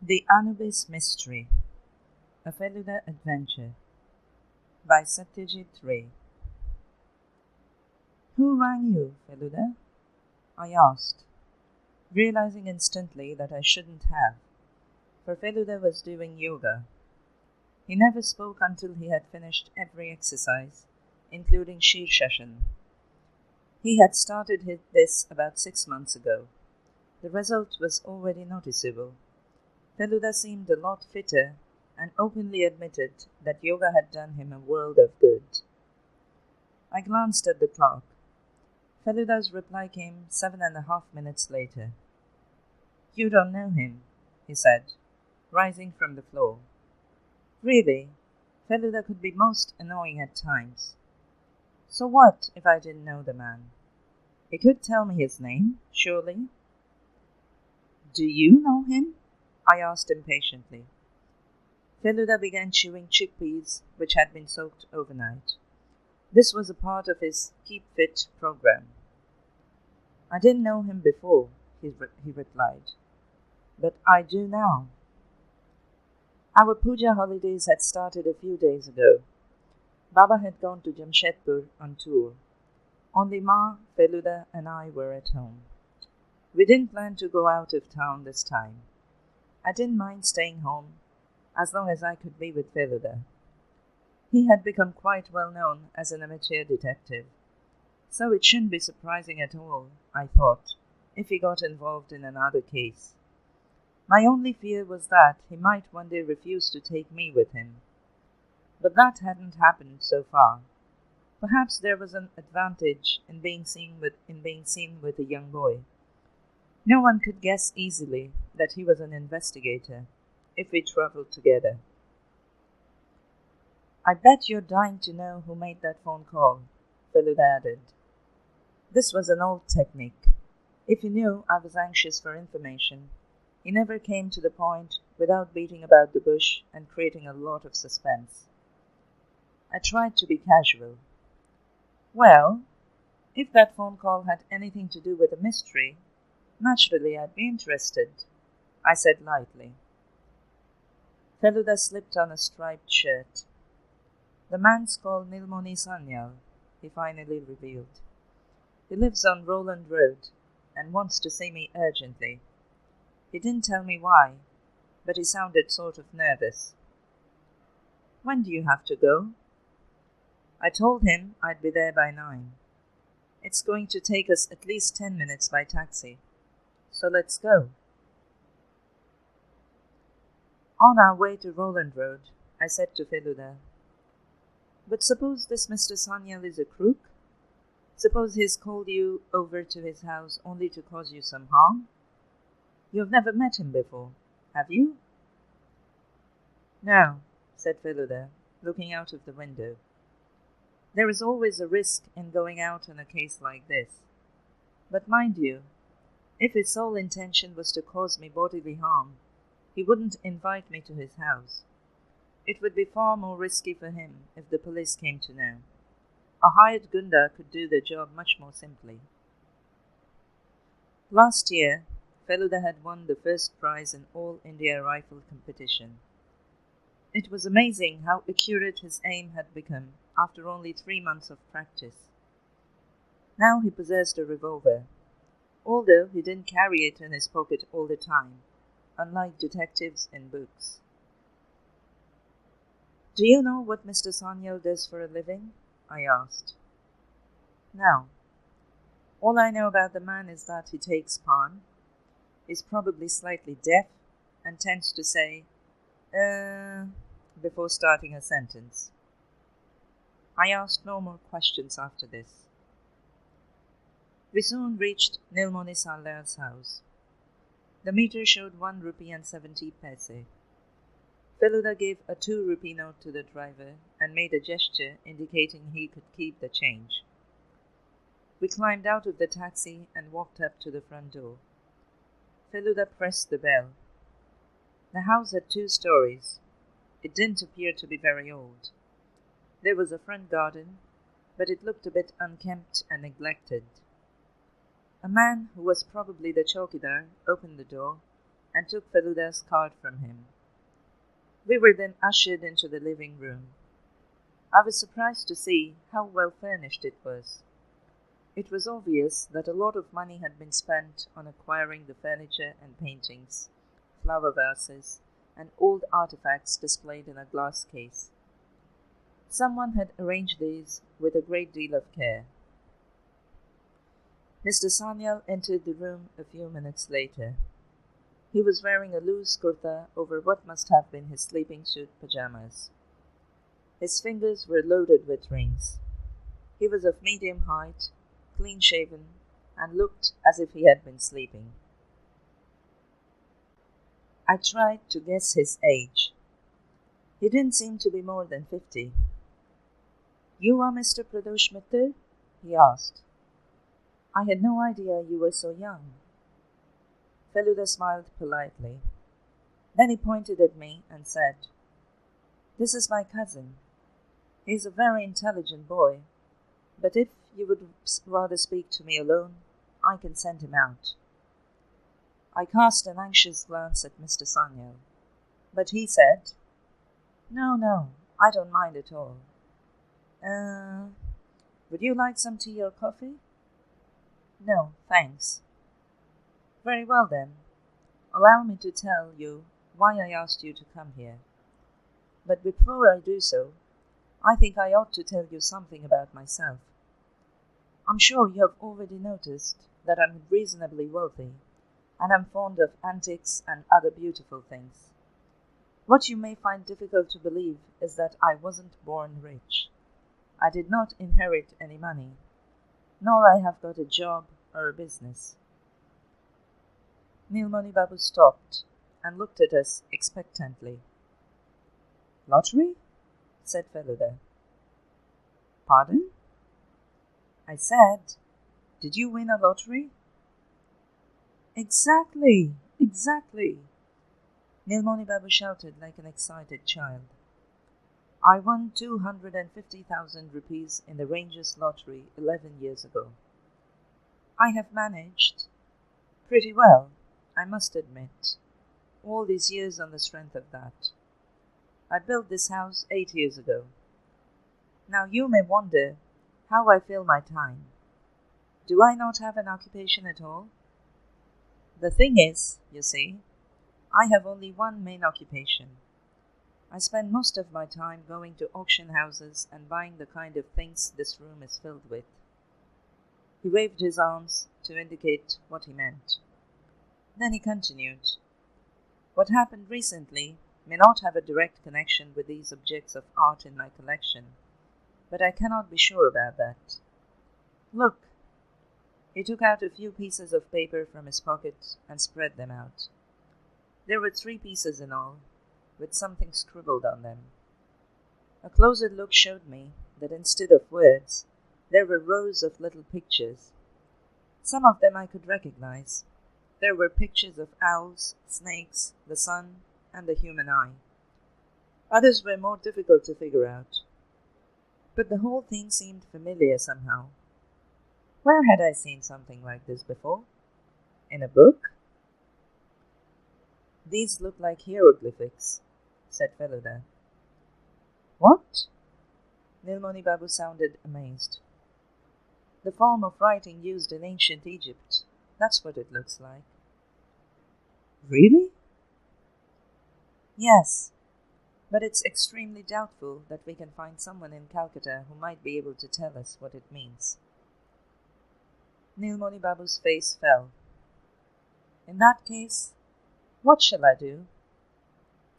The Anubis Mystery, a Feluda Adventure by Satyajit Roy. Who rang you, Feluda? I asked, realizing instantly that I shouldn't have, for Feluda was doing yoga. He never spoke until he had finished every exercise, including Shirshasana. He had started this about 6 months ago. The result was already noticeable. Feluda seemed a lot fitter and openly admitted that yoga had done him a world of good. I glanced at the clock. Feluda's reply came 7.5 minutes later. You don't know him, he said, rising from the floor. Really, Feluda could be most annoying at times. So what if I didn't know the man? He could tell me his name, surely. Do you know him? I asked impatiently. Feluda began chewing chickpeas which had been soaked overnight. This was a part of his Keep Fit program. I didn't know him before, he replied, but I do now. Our puja holidays had started a few days ago. Baba had gone to Jamshedpur on tour. Only Ma, Feluda and I were at home. We didn't plan to go out of town this time. I didn't mind staying home, as long as I could be with Feluda. He had become quite well known as an amateur detective, so it shouldn't be surprising at all, I thought, if he got involved in another case. My only fear was that he might one day refuse to take me with him. But that hadn't happened so far. Perhaps there was an advantage in being seen with a young boy. No one could guess easily that he was an investigator, if we travelled together. I bet you're dying to know who made that phone call, Feluda added. This was an old technique. If he knew I was anxious for information, he never came to the point without beating about the bush and creating a lot of suspense. I tried to be casual. Well, if that phone call had anything to do with a mystery, naturally I'd be interested, I said lightly. Feluda slipped on a striped shirt. The man's called Nilmoni Sanyal, he finally revealed. He lives on Roland Road and wants to see me urgently. He didn't tell me why, but he sounded sort of nervous. When do you have to go? I told him I'd be there by 9. It's going to take us at least 10 minutes by taxi, so let's go. On our way to Roland Road, I said to Feluda, but suppose this Mr. Sanyal is a crook? Suppose he's called you over to his house only to cause you some harm? You've never met him before, have you? No, said Feluda, looking out of the window. There is always a risk in going out on a case like this. But mind you, if his sole intention was to cause me bodily harm, he wouldn't invite me to his house. It would be far more risky for him if the police came to know. A hired gunda could do the job much more simply. Last year, Feluda had won the first prize in All India Rifle competition. It was amazing how accurate his aim had become after only 3 months of practice. Now he possessed a revolver, although he didn't carry it in his pocket all the time, unlike detectives in books. Do you know what Mr. Sanyal does for a living? I asked. No. All I know about the man is that he takes pan, is probably slightly deaf, and tends to say, before starting a sentence. I asked no more questions after this. We soon reached Nilmoni Sanyal's house. The meter showed 1 rupee and 70 paise. Feluda gave a 2 rupee note to the driver and made a gesture indicating he could keep the change. We climbed out of the taxi and walked up to the front door. Feluda pressed the bell. The house had 2 stories. It didn't appear to be very old. There was a front garden, but it looked a bit unkempt and neglected. A man, who was probably the chowkidar, opened the door and took Feluda's card from him. We were then ushered into the living room. I was surprised to see how well furnished it was. It was obvious that a lot of money had been spent on acquiring the furniture and paintings, flower vases, and old artifacts displayed in a glass case. Someone had arranged these with a great deal of care. Mr. Sanyal entered the room a few minutes later. He was wearing a loose kurta over what must have been his sleeping suit pajamas. His fingers were loaded with rings. He was of medium height, clean-shaven, and looked as if he had been sleeping. I tried to guess his age. He didn't seem to be more than 50. "You are Mr. Pradosh Mitter?" he asked. "I had no idea you were so young." Feluda smiled politely. Then he pointed at me and said, "This is my cousin. He is a very intelligent boy, but if you would rather speak to me alone, I can send him out." I cast an anxious glance at Mr. Sanyal, but he said, No, I don't mind at all. Would you like some tea or coffee?" "No, thanks." "Very well then. Allow me to tell you why I asked you to come here. But before I do so, I think I ought to tell you something about myself. I'm sure you have already noticed that I'm reasonably wealthy, and I'm fond of antiques and other beautiful things. What you may find difficult to believe is that I wasn't born rich. I did not inherit any money, nor I have got a job or a business." Nilmani Babu stopped and looked at us expectantly. "Lottery?" said Feluda. "Pardon?" I said, "Did you win a lottery?" Exactly! Nilmani Babu shouted like an excited child. "I won 250,000 rupees in the Rangers lottery 11 years ago. I have managed pretty well, I must admit, all these years on the strength of that. I built this house 8 years ago. Now you may wonder how I fill my time. Do I not have an occupation at all? The thing is, you see, I have only one main occupation. I spend most of my time going to auction houses and buying the kind of things this room is filled with." He waved his arms to indicate what he meant. Then he continued, "What happened recently may not have a direct connection with these objects of art in my collection, but I cannot be sure about that. Look." He took out a few pieces of paper from his pocket and spread them out. There were 3 pieces in all, with something scribbled on them. A closer look showed me that instead of words, there were rows of little pictures. Some of them I could recognize. There were pictures of owls, snakes, the sun, and the human eye. Others were more difficult to figure out. But the whole thing seemed familiar somehow. Where had I seen something like this before? In a book? "These look like hieroglyphics," said Feluda. "What?" Nilmani Babu sounded amazed. "The form of writing used in ancient Egypt. That's what it looks like." "Really?" "Yes, but it's extremely doubtful that we can find someone in Calcutta who might be able to tell us what it means." Nilmani Babu's face fell. "In that case, what shall I do?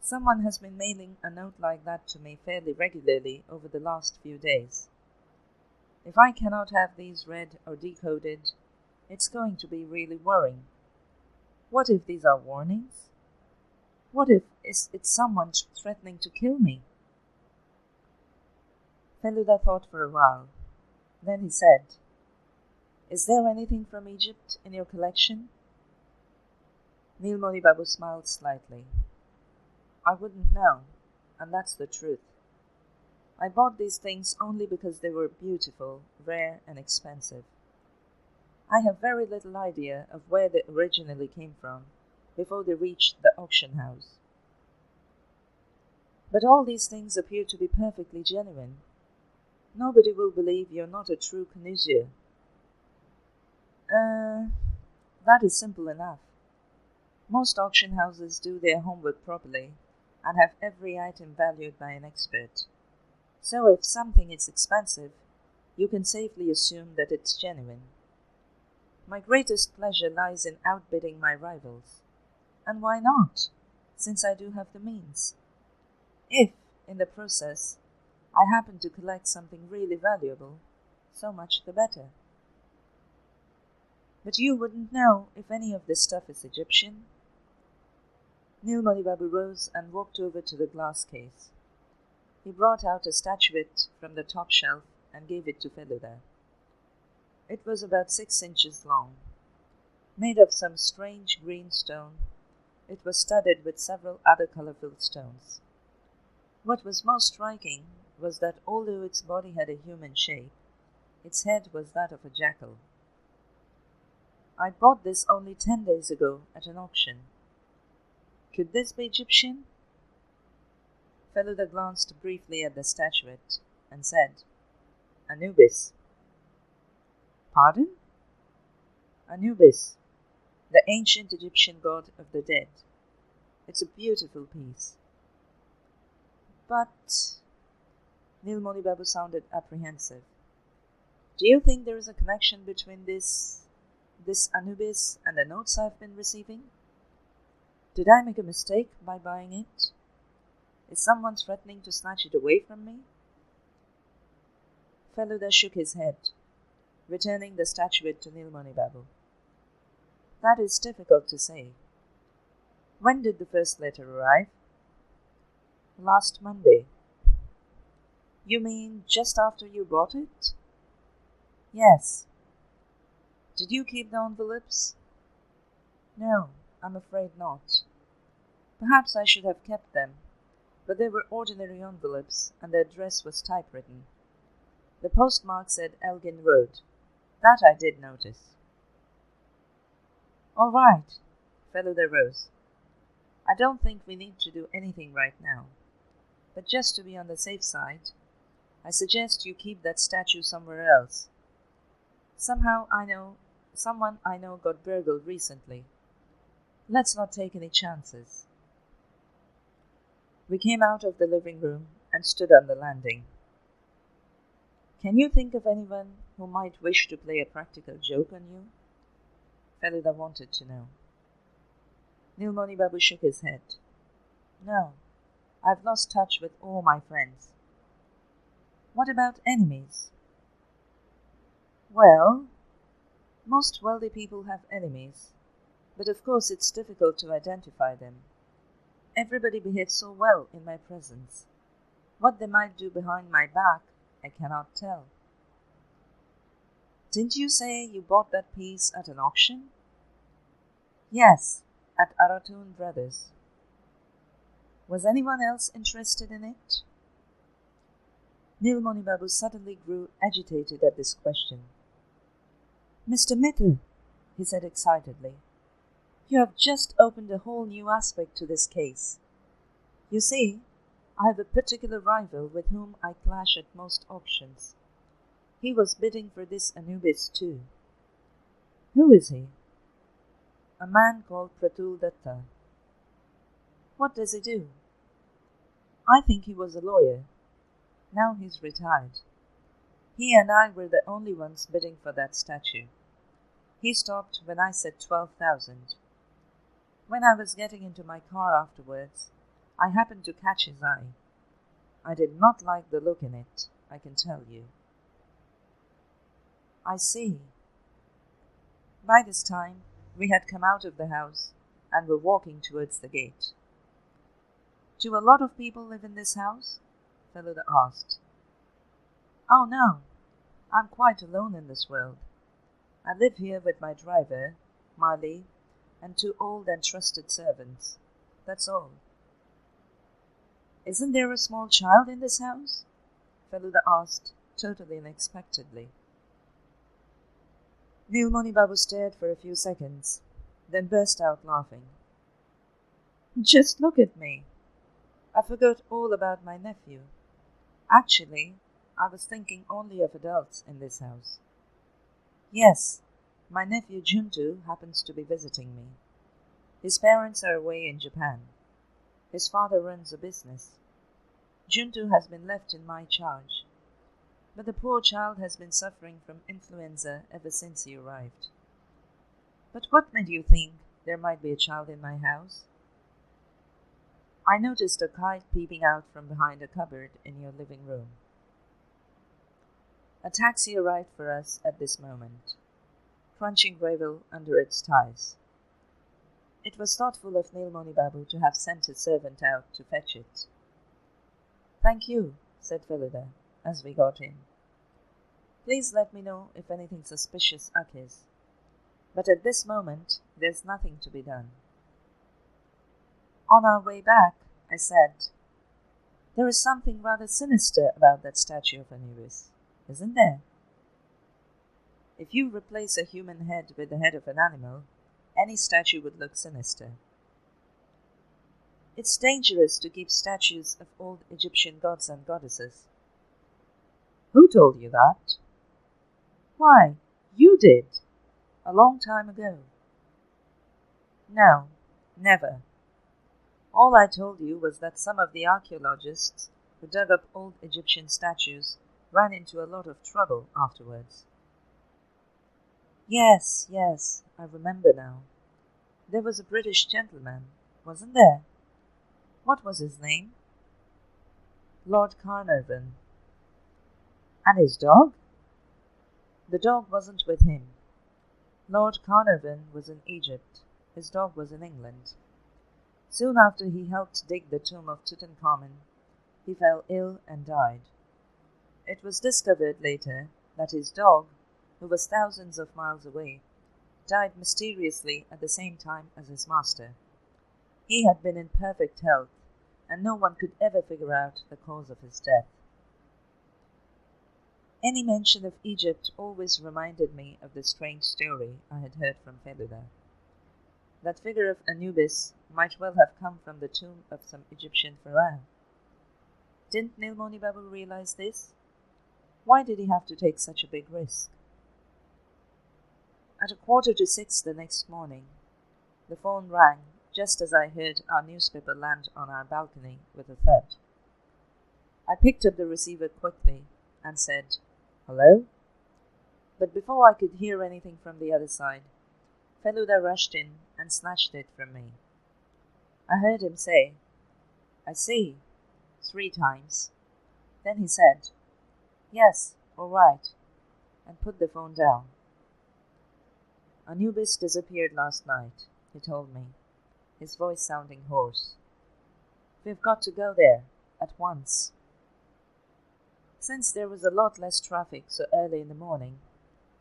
Someone has been mailing a note like that to me fairly regularly over the last few days. If I cannot have these read or decoded, it's going to be really worrying. What if these are warnings? What if it's someone threatening to kill me?" Feluda thought for a while. Then he said, "Is there anything from Egypt in your collection?" Nilmani Babu smiled slightly. "I wouldn't know, and that's the truth. I bought these things only because they were beautiful, rare, and expensive. I have very little idea of where they originally came from, before they reached the auction house. But all these things appear to be perfectly genuine. Nobody will believe you're not a true connoisseur. That is simple enough. Most auction houses do their homework properly and have every item valued by an expert. So if something is expensive, you can safely assume that it's genuine. My greatest pleasure lies in outbidding my rivals. And why not, since I do have the means? If, in the process, I happen to collect something really valuable, so much the better. But you wouldn't know if any of this stuff is Egyptian. Nilmani Babu rose and walked over to the glass case. He brought out a statuette from the top shelf and gave it to Feluda. It was about 6 inches long. Made of some strange green stone, it was studded with several other colorful stones. What was most striking was that although its body had a human shape, its head was that of a jackal. I bought this only 10 days ago at an auction. Could this be Egyptian? Feluda glanced briefly at the statuette and said, Anubis. Pardon? Anubis, the ancient Egyptian god of the dead. It's a beautiful piece. But Nilmani Babu sounded apprehensive. Do you think there is a connection between this Anubis and the notes I've been receiving? Did I make a mistake by buying it? Is someone threatening to snatch it away from me? Feluda shook his head, returning the statuette to Nilmani Babu. That is difficult to say. When did the first letter arrive? Last Monday. You mean just after you bought it? Yes. Did you keep the envelopes? No, I'm afraid not. Perhaps I should have kept them, but they were ordinary envelopes and the address was typewritten. The postmark said Elgin Road. That I did notice. All right, Feluda rose. I don't think we need to do anything right now, but just to be on the safe side, I suggest you keep that statue somewhere else. Someone I know got burgled recently. Let's not take any chances. We came out of the living room and stood on the landing. Can you think of anyone who might wish to play a practical joke on you? Feluda wanted to know. Nilmani Babu shook his head. No, I've lost touch with all my friends. What about enemies? Well, most wealthy people have enemies, but of course it's difficult to identify them. Everybody behaves so well in my presence. What they might do behind my back, I cannot tell. Didn't you say you bought that piece at an auction? Yes, at Aratoon Brothers. Was anyone else interested in it? Nilmani Babu suddenly grew agitated at this question. Mr. Mittal, he said excitedly, you have just opened a whole new aspect to this case. You see, I have a particular rival with whom I clash at most auctions. He was bidding for this Anubis too. Who is he? A man called Pratul Datta. What does he do? I think he was a lawyer. Now he's retired. He and I were the only ones bidding for that statue. He stopped when I said 12,000. When I was getting into my car afterwards, I happened to catch his eye. I did not like the look in it, I can tell you. I see. By this time, we had come out of the house and were walking towards the gate. Do a lot of people live in this house? Feluda asked. Oh no, I'm quite alone in this world. I live here with my driver, Marley, and 2 old and trusted servants. That's all. Isn't there a small child in this house? Feluda asked, totally unexpectedly. Nilmani Babu stared for a few seconds, then burst out laughing. Just look at me. I forgot all about my nephew. Actually, I was thinking only of adults in this house. Yes, my nephew Juntu happens to be visiting me. His parents are away in Japan. His father runs a business. Juntu has been left in my charge, but the poor child has been suffering from influenza ever since he arrived. But what made you think there might be a child in my house? I noticed a kite peeping out from behind a cupboard in your living room. A taxi arrived for us at this moment, crunching gravel under its tires. It was thoughtful of Nilmoni Babu to have sent his servant out to fetch it. Thank you, said Feluda, as we got in. Please let me know if anything suspicious occurs. But at this moment, there's nothing to be done. On our way back, I said, there is something rather sinister about that statue of Anubis, isn't there? If you replace a human head with the head of an animal, any statue would look sinister. It's dangerous to keep statues of old Egyptian gods and goddesses. Who told you that? Why, you did, a long time ago. No, never. All I told you was that some of the archaeologists who dug up old Egyptian statues ran into a lot of trouble afterwards. Yes, I remember now. There was a British gentleman, wasn't there? What was his name? Lord Carnarvon. And his dog? The dog wasn't with him. Lord Carnarvon was in Egypt. His dog was in England. Soon after he helped dig the tomb of Tutankhamun, he fell ill and died. It was discovered later that his dog, who was thousands of miles away, died mysteriously at the same time as his master. He had been in perfect health, and no one could ever figure out the cause of his death. Any mention of Egypt always reminded me of the strange story I had heard from Feluda. That figure of Anubis might well have come from the tomb of some Egyptian pharaoh. Didn't Nilmoni Babu realize this? Why did he have to take such a big risk? At 5:45 the next morning, the phone rang just as I heard our newspaper land on our balcony with a thud. I picked up the receiver quickly and said, "Hello?" But before I could hear anything from the other side, Feluda rushed in and snatched it from me. I heard him say, "I see," 3 times. Then he said, "Yes, all right," and put the phone down. Anubis disappeared last night, he told me, his voice sounding hoarse. We've got to go there, at once. Since there was a lot less traffic so early in the morning,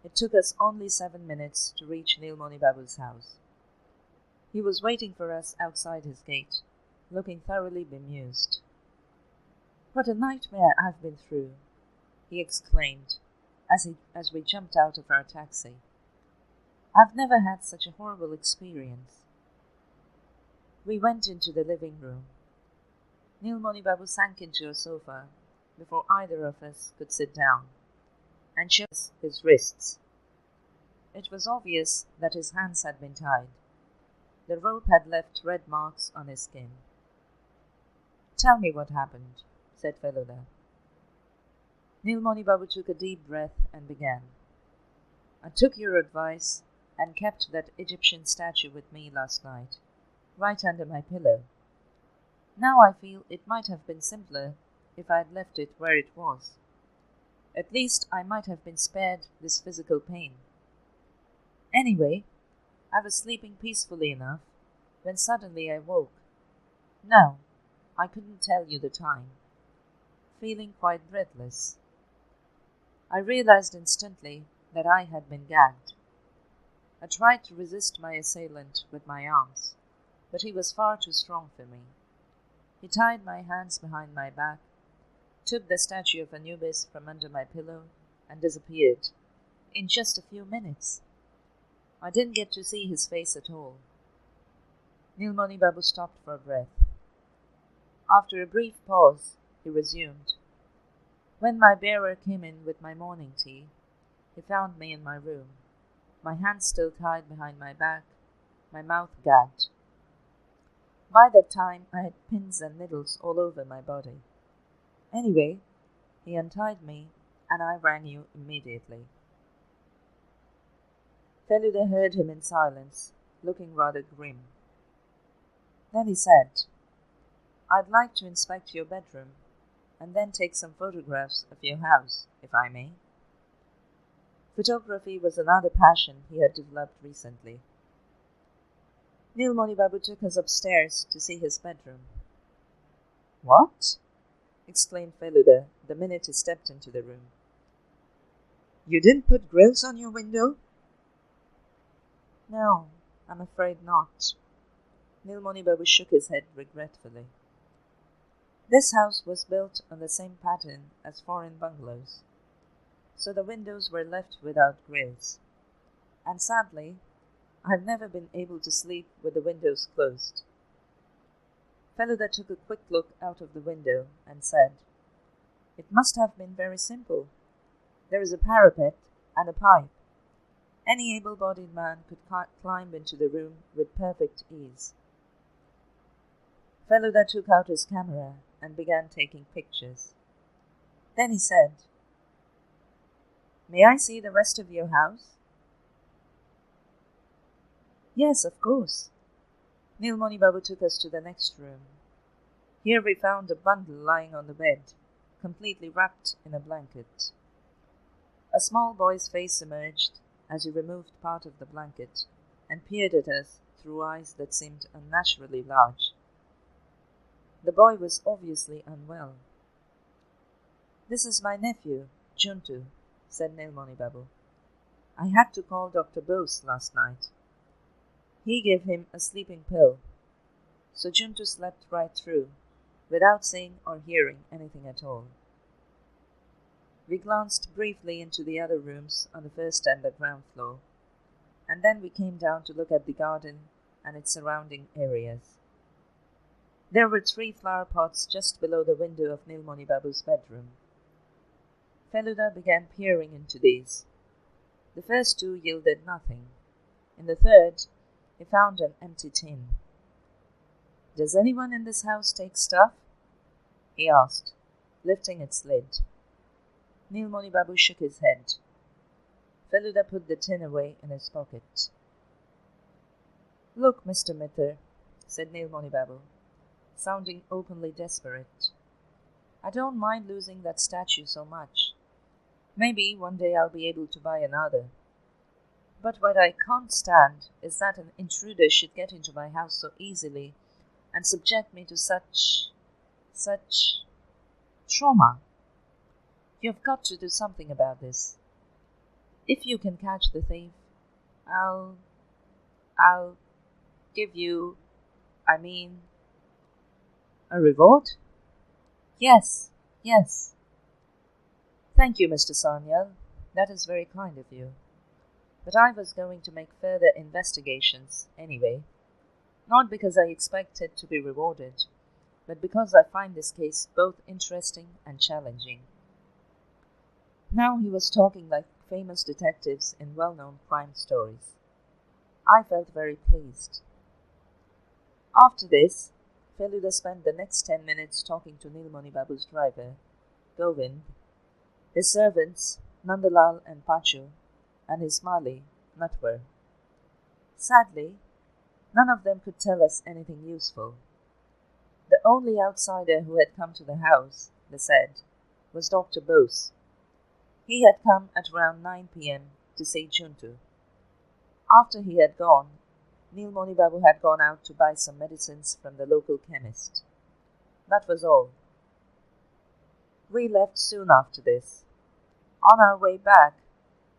it took us only 7 minutes to reach Nilmoni Babu's house. He was waiting for us outside his gate, looking thoroughly bemused. "What a nightmare I've been through," he exclaimed, as we jumped out of our taxi. "I've never had such a horrible experience." We went into the living room. Nilmoni Babu sank into a sofa before either of us could sit down, and showed us his wrists. It was obvious that his hands had been tied. The rope had left red marks on his skin. "Tell me what happened," said Feluda. Nilmoni Babu took a deep breath and began. "I took your advice and kept that Egyptian statue with me last night, right under my pillow. Now I feel it might have been simpler if I had left it where it was. At least I might have been spared this physical pain. Anyway, I was sleeping peacefully enough when suddenly I woke. No, I couldn't tell you the time. Feeling quite breathless. I realized instantly that I had been gagged. I tried to resist my assailant with my arms, but he was far too strong for me. He tied my hands behind my back, took the statue of Anubis from under my pillow, and disappeared, in just a few minutes. I didn't get to see his face at all. Nilmani Babu stopped for breath. After a brief pause, he resumed. When my bearer came in with my morning tea, he found me in my room, my hands still tied behind my back, my mouth gagged. By that time, I had pins and needles all over my body. Anyway, he untied me, and I rang you immediately. Feluda heard him in silence, looking rather grim. Then he said, I'd like to inspect your bedroom, and then take some photographs of your house, if I may. Photography was another passion he had developed recently. Nilmani Babu took us upstairs to see his bedroom. What? Exclaimed Feluda the minute he stepped into the room. You didn't put grills on your window? No, I'm afraid not. Nilmani Babu shook his head regretfully. This house was built on the same pattern as foreign bungalows, so the windows were left without grills. And sadly, I have never been able to sleep with the windows closed. Feluda took a quick look out of the window and said, It must have been very simple. There is a parapet and a pipe. Any able-bodied man could climb into the room with perfect ease. Feluda took out his camera and began taking pictures. Then he said, May I see the rest of your house? Yes, of course. Nilmani Babu took us to the next room. Here we found a bundle lying on the bed, completely wrapped in a blanket. A small boy's face emerged as he removed part of the blanket and peered at us through eyes that seemed unnaturally large. The boy was obviously unwell. This is my nephew, Juntu, said Nilmani Babu. I had to call Dr. Bose last night. He gave him a sleeping pill, so Juntu slept right through, without seeing or hearing anything at all. We glanced briefly into the other rooms on the first and the ground floor, and then we came down to look at the garden and its surrounding areas. There were 3 flower pots just below the window of Nilmani Babu's bedroom. Feluda began peering into these. The first 2 yielded nothing. In the third, he found an empty tin. Does anyone in this house take stuff? He asked, lifting its lid. Nilmani Babu shook his head. Feluda put the tin away in his pocket. Look, Mr. Mitter, said Nilmani Babu, sounding openly desperate. I don't mind losing that statue so much. Maybe one day I'll be able to buy another. But what I can't stand is that an intruder should get into my house so easily and subject me to such trauma. You've got to do something about this. If you can catch the thief, I'll give you, a reward? Yes. Thank you, Mr. Sanyal. That is very kind of you. But I was going to make further investigations anyway, not because I expected to be rewarded, but because I find this case both interesting and challenging. Now he was talking like famous detectives in well-known crime stories. I felt very pleased. After this, Feluda spent the next 10 minutes talking to Nilmani Babu's driver, Govind, his servants, Nandalal and Pachu, and his Mali, Natwar. Sadly, none of them could tell us anything useful. The only outsider who had come to the house, they said, was Dr. Bose. He had come at around 9 p.m. to see Juntu. After he had gone, Nilmani Babu had gone out to buy some medicines from the local chemist. That was all. We left soon after this. On our way back,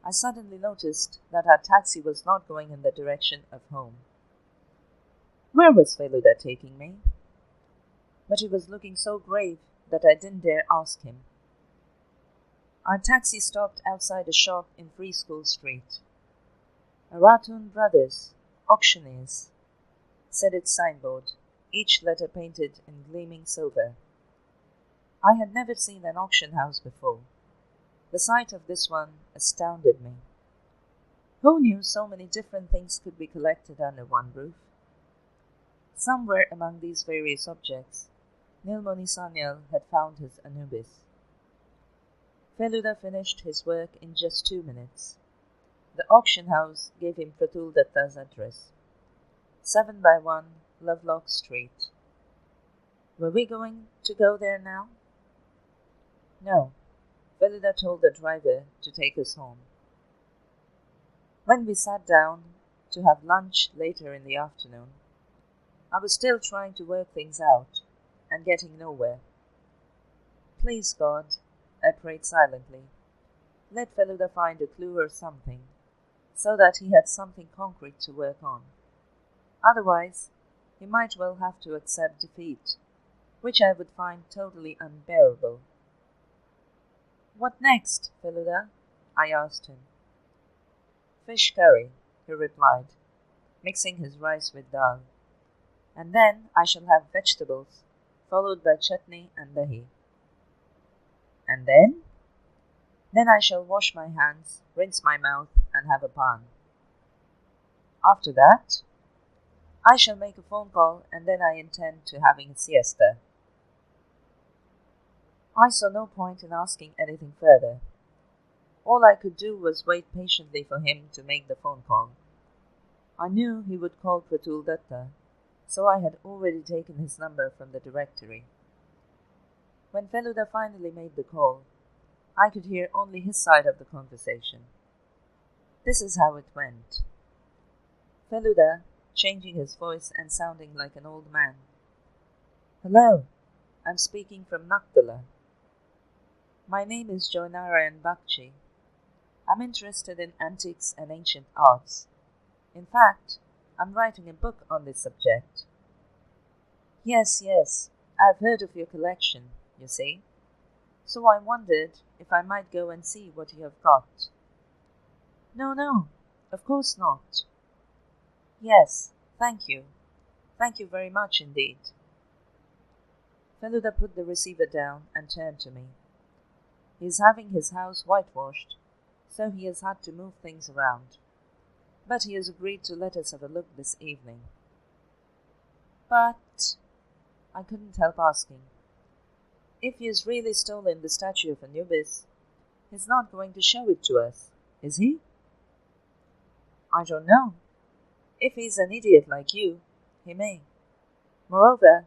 I suddenly noticed that our taxi was not going in the direction of home. Where was Feluda taking me? But he was looking so grave that I didn't dare ask him. Our taxi stopped outside a shop in Free School Street. Aratun Brothers, auctioneers. said its signboard, each letter painted in gleaming silver. I had never seen an auction house before. The sight of this one astounded me. Who knew so many different things could be collected under one roof? Somewhere among these various objects, Nilmoni Sanyal had found his Anubis. Feluda finished his work in just 2 minutes. The auction house gave him Pratul Datta's address. 7/1 Lovelock Street. Were we going to go there now? No. Feluda told the driver to take us home. When we sat down to have lunch later in the afternoon, I was still trying to work things out and getting nowhere. Please God, I prayed silently, let Feluda find a clue or something, so that he had something concrete to work on. Otherwise, he might well have to accept defeat, which I would find totally unbearable. What next, Feluda? I asked him. Fish curry, he replied, mixing his rice with dal. And then I shall have vegetables, followed by chutney and dahi. And then? Then I shall wash my hands, rinse my mouth, and have a pan. After that, I shall make a phone call, and then I intend to having a siesta. I saw no point in asking anything further. All I could do was wait patiently for him to make the phone call. I knew he would call Pratul Datta, so I had already taken his number from the directory. When Feluda finally made the call, I could hear only his side of the conversation. This is how it went. Feluda, changing his voice and sounding like an old man. Hello, I'm speaking from Nakdala. My name is Joynarayan Bakchi. I'm interested in antiques and ancient arts. In fact, I'm writing a book on this subject. Yes, I've heard of your collection, you see. So I wondered if I might go and see what you have got. No, of course not. Yes, thank you. Thank you very much indeed. Feluda put the receiver down and turned to me. He is having his house whitewashed, so he has had to move things around. But he has agreed to let us have a look this evening. But I couldn't help asking, if he has really stolen the statue of Anubis, he's not going to show it to us, is he? I don't know. If he's an idiot like you, he may. Moreover,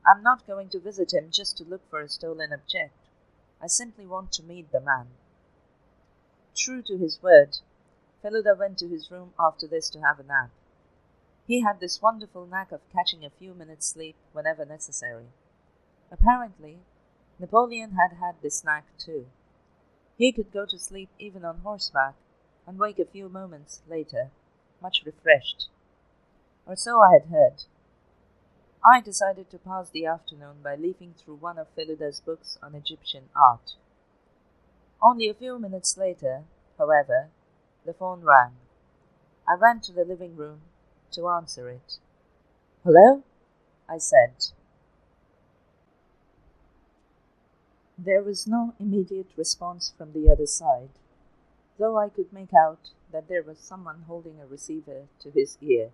I'm not going to visit him just to look for a stolen object. I simply want to meet the man. True to his word, Feluda went to his room after this to have a nap. He had this wonderful knack of catching a few minutes' sleep whenever necessary. Apparently, Napoleon had had this knack too. He could go to sleep even on horseback and wake a few moments later, much refreshed. Or so I had heard. I decided to pass the afternoon by leafing through one of Feluda's books on Egyptian art. Only a few minutes later, however, the phone rang. I ran to the living room to answer it. Hello? I said. There was no immediate response from the other side, though I could make out that there was someone holding a receiver to his ear.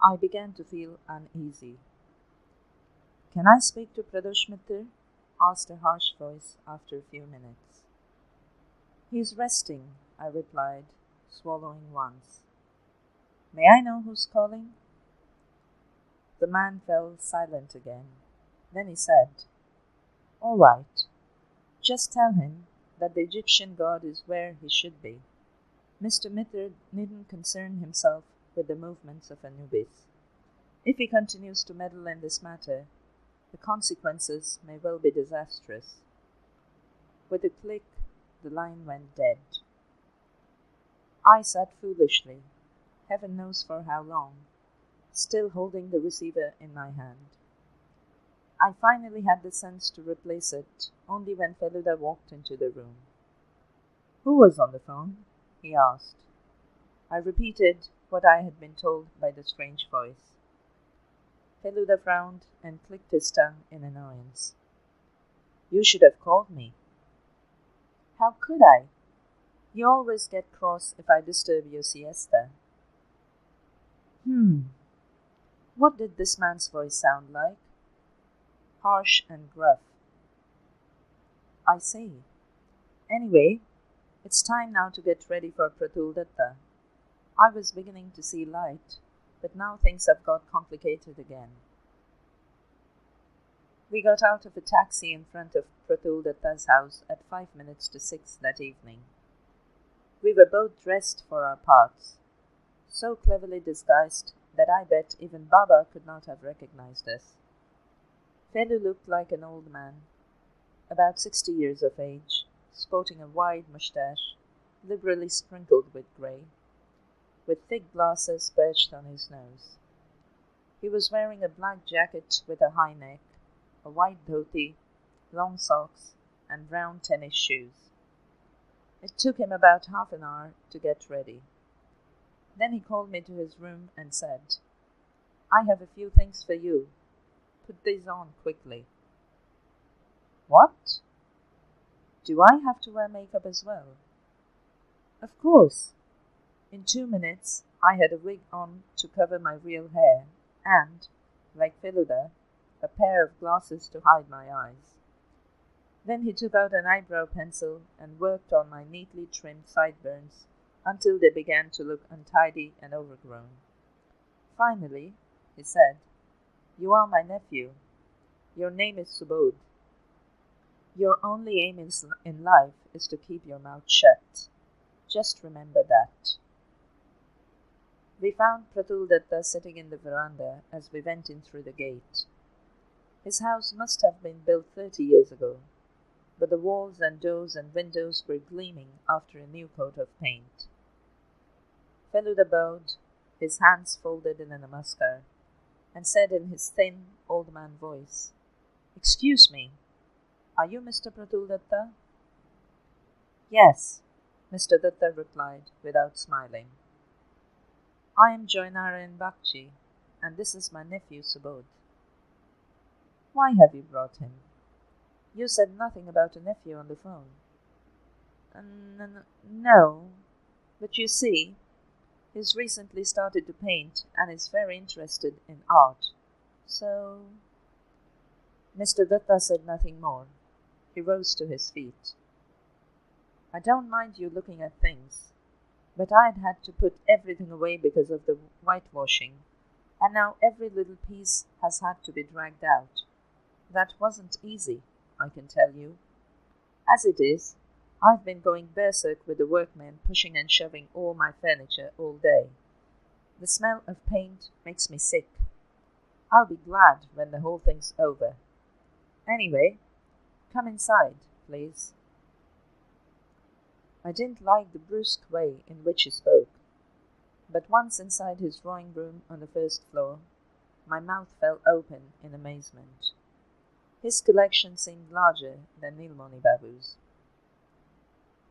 I began to feel uneasy. Can I speak to Pradosh Mitter? Asked a harsh voice after a few minutes. He's resting, I replied, swallowing once. May I know who's calling? The man fell silent again. Then he said, All right. Just tell him that the Egyptian god is where he should be. Mr. Mitter needn't concern himself with the movements of Anubis. If he continues to meddle in this matter, the consequences may well be disastrous. With a click, the line went dead. I sat foolishly, heaven knows for how long, still holding the receiver in my hand. I finally had the sense to replace it only when Feluda walked into the room. Who was on the phone? He asked. I repeated what I had been told by the strange voice. Feluda frowned and clicked his tongue in annoyance. You should have called me. How could I? You always get cross if I disturb your siesta. What did this man's voice sound like? Harsh and gruff. I see. Anyway, it's time now to get ready for Pratuldatta. I was beginning to see light, but now things have got complicated again. We got out of a taxi in front of Pratuldatta's house at 5 minutes to 6 that evening. We were both dressed for our parts, so cleverly disguised that I bet even Baba could not have recognized us. Felu looked like an old man, about 60 years of age, sporting a wide moustache, liberally sprinkled with grey, with thick glasses perched on his nose. He was wearing a black jacket with a high neck, a white dhoti, long socks, and brown tennis shoes. It took him about half an hour to get ready. Then he called me to his room and said, I have a few things for you. Put these on quickly. What? Do I have to wear makeup as well? Of course. In 2 minutes, I had a wig on to cover my real hair and, like Feluda, a pair of glasses to hide my eyes. Then he took out an eyebrow pencil and worked on my neatly trimmed sideburns until they began to look untidy and overgrown. Finally, he said, You are my nephew. Your name is Subodh. Your only aim in life is to keep your mouth shut. Just remember that. We found Pratuldatta sitting in the veranda as we went in through the gate. His house must have been built 30 years ago, but the walls and doors and windows were gleaming after a new coat of paint. Feluda bowed, his hands folded in a namaskar, and said in his thin, old man voice, Excuse me, are you Mr. Pratuldatta? Yes, Mr. Datta replied without smiling. I am Joinarayan Bakchi, and this is my nephew Subodh. Why have you brought him? You said nothing about a nephew on the phone. No, but you see, he's recently started to paint and is very interested in art. So... Mr. Datta said nothing more. He rose to his feet. I don't mind you looking at things, but I had to put everything away because of the whitewashing, and now every little piece has had to be dragged out. That wasn't easy, I can tell you. As it is, I've been going berserk with the workmen pushing and shoving all my furniture all day. The smell of paint makes me sick. I'll be glad when the whole thing's over. Anyway, come inside, please. I didn't like the brusque way in which he spoke, but once inside his drawing room on the first floor, my mouth fell open in amazement. His collection seemed larger than Nilmoni Babu's.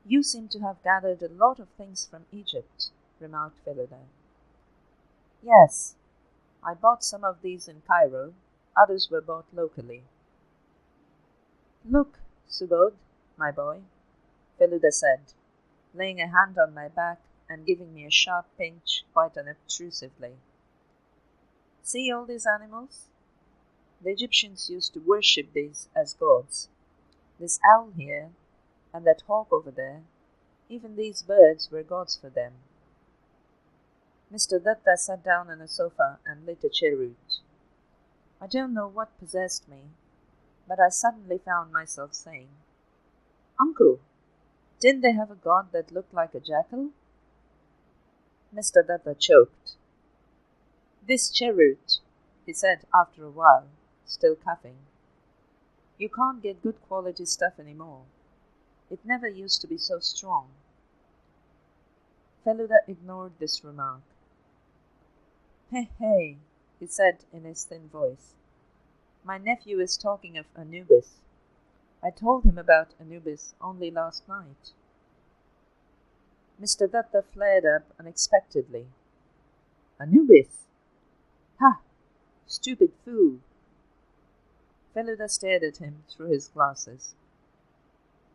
You seem to have gathered a lot of things from Egypt, remarked Feluda. Yes, I bought some of these in Cairo, others were bought locally. Look, Subodh, my boy, Feluda said, laying a hand on my back and giving me a sharp pinch quite unobtrusively. See all these animals? The Egyptians used to worship these as gods. This owl here, and that hawk over there, even these birds were gods for them. Mr. Datta sat down on a sofa and lit a cheroot. I don't know what possessed me, but I suddenly found myself saying, Uncle, didn't they have a god that looked like a jackal? Mr. Datta choked. This cheroot, he said after a while, still coughing. You can't get good quality stuff anymore. It never used to be so strong. Feluda ignored this remark. Hey, he said in his thin voice. My nephew is talking of Anubis. I told him about Anubis only last night. Mr. Datta flared up unexpectedly. Anubis! Ha! Stupid fool! Feluda stared at him through his glasses.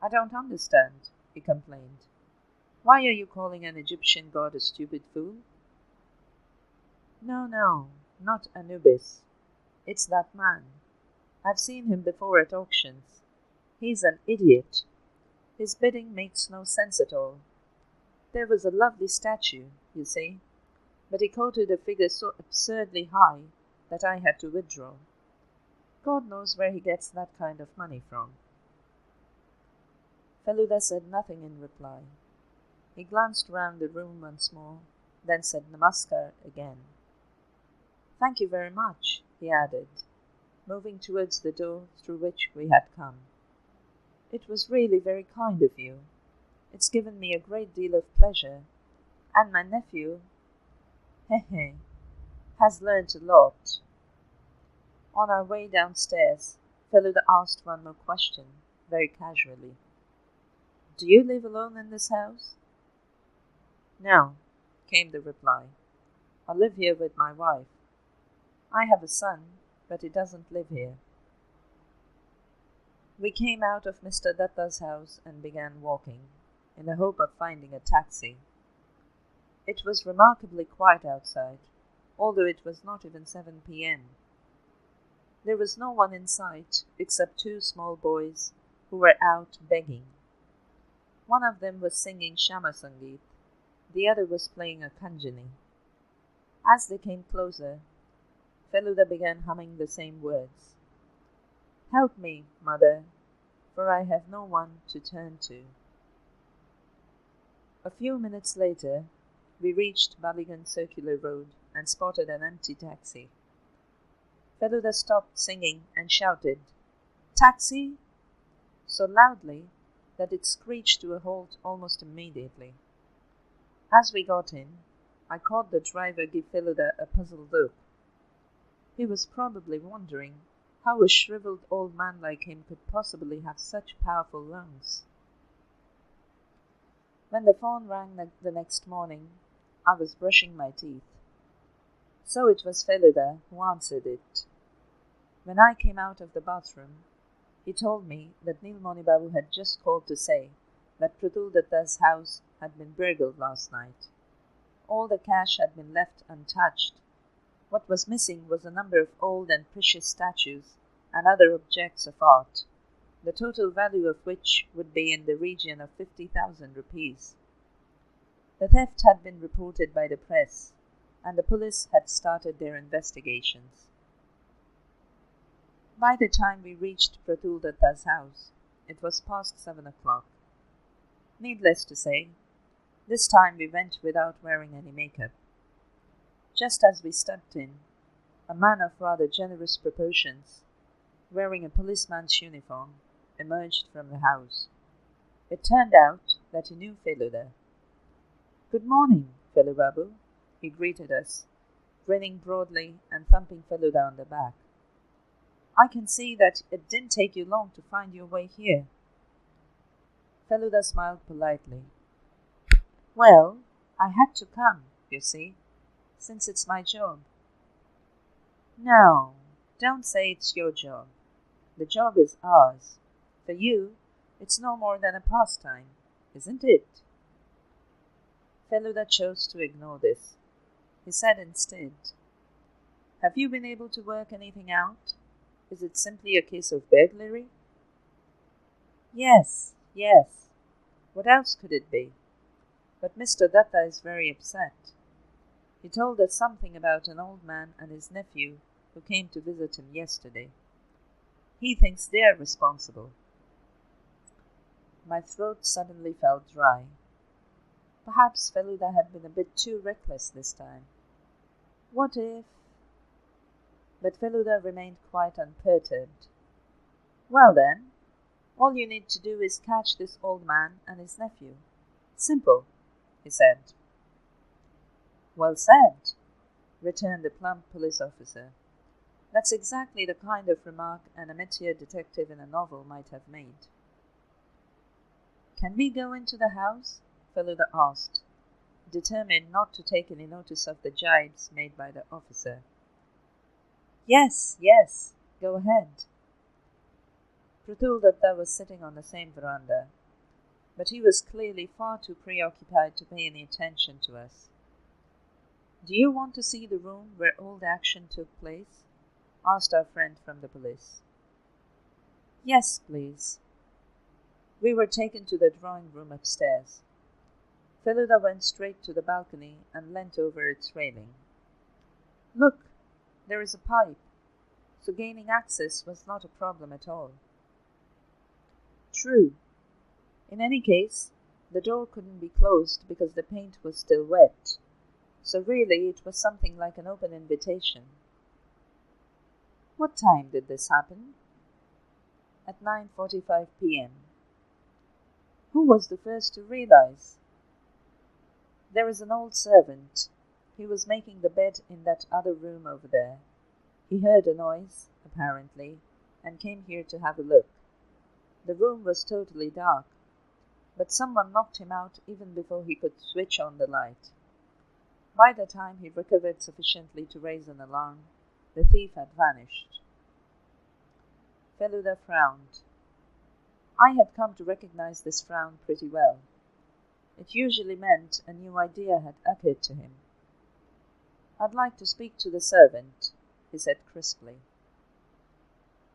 I don't understand, he complained. Why are you calling an Egyptian god a stupid fool? No, not Anubis. It's that man. I've seen him before at auctions. He's an idiot. His bidding makes no sense at all. There was a lovely statue, you see, but he quoted a figure so absurdly high that I had to withdraw. God knows where he gets that kind of money from. Feluda said nothing in reply. He glanced round the room once more, then said Namaskar again. Thank you very much, he added, moving towards the door through which we had come. It was really very kind of you. It's given me a great deal of pleasure, and my nephew, has learnt a lot. On our way downstairs, Feluda asked one more question, very casually. Do you live alone in this house? No, came the reply. I live here with my wife. I have a son, but he doesn't live here. We came out of Mr. Datta's house and began walking, in the hope of finding a taxi. It was remarkably quiet outside, although it was not even 7 p.m. There was no one in sight except 2 small boys who were out begging. One of them was singing Shama Sangeet, the other was playing a kanjani. As they came closer, Feluda began humming the same words. Help me, mother, for I have no one to turn to. A few minutes later, we reached Baligan Circular Road and spotted an empty taxi. Feluda stopped singing and shouted, Taxi! So loudly that it screeched to a halt almost immediately. As we got in, I caught the driver give Feluda a puzzled look. He was probably wondering how a shriveled old man like him could possibly have such powerful lungs. When the phone rang the next morning, I was brushing my teeth. So it was Feluda who answered it. When I came out of the bathroom, he told me that Nilmoni Babu had just called to say that Pratul Datta's house had been burgled last night. All the cash had been left untouched. What was missing was a number of old and precious statues and other objects of art, the total value of which would be in the region of 50,000 rupees. The theft had been reported by the press, and the police had started their investigations. By the time we reached Pratul Datta's house, it was past 7 o'clock. Needless to say, this time we went without wearing any makeup. Just as we stepped in, a man of rather generous proportions, wearing a policeman's uniform, emerged from the house. It turned out that he knew Feluda. Good morning, Felu Babu, he greeted us, grinning broadly and thumping Feluda on the back. I can see that it didn't take you long to find your way here. Feluda smiled politely. Well, I had to come, you see, since it's my job. No, don't say it's your job. The job is ours. For you, it's no more than a pastime, isn't it? Feluda chose to ignore this. He said instead, Have you been able to work anything out? Is it simply a case of burglary? Yes. What else could it be? But Mr. Datta is very upset. He told us something about an old man and his nephew who came to visit him yesterday. He thinks they are responsible. My throat suddenly felt dry. Perhaps Feluda had been a bit too reckless this time. What if... But Feluda remained quite unperturbed. Well then, all you need to do is catch this old man and his nephew. Simple, he said. Well said, returned the plump police officer. That's exactly the kind of remark an amateur detective in a novel might have made. Can we go into the house? Feluda asked. determined not to take any notice of the jibes made by the officer. Yes, yes, go ahead. Pratuldatta was sitting on the same veranda, but he was clearly far too preoccupied to pay any attention to us. Do you want to see the room where all the action took place? Asked our friend from the police. Yes, please. We were taken to the drawing room upstairs. Feluda went straight to the balcony and leant over its railing. Look, there is a pipe, so gaining access was not a problem at all. True. In any case, the door couldn't be closed because the paint was still wet, so really it was something like an open invitation. What time did this happen? At 9:45 p.m. Who was the first to realize? There is an old servant. He was making the bed in that other room over there. He heard a noise, apparently, and came here to have a look. The room was totally dark, but someone knocked him out even before he could switch on the light. By the time he recovered sufficiently to raise an alarm, the thief had vanished. Feluda frowned. I had come to recognize this frown pretty well. It usually meant a new idea had occurred to him. I'd like to speak to the servant, he said crisply.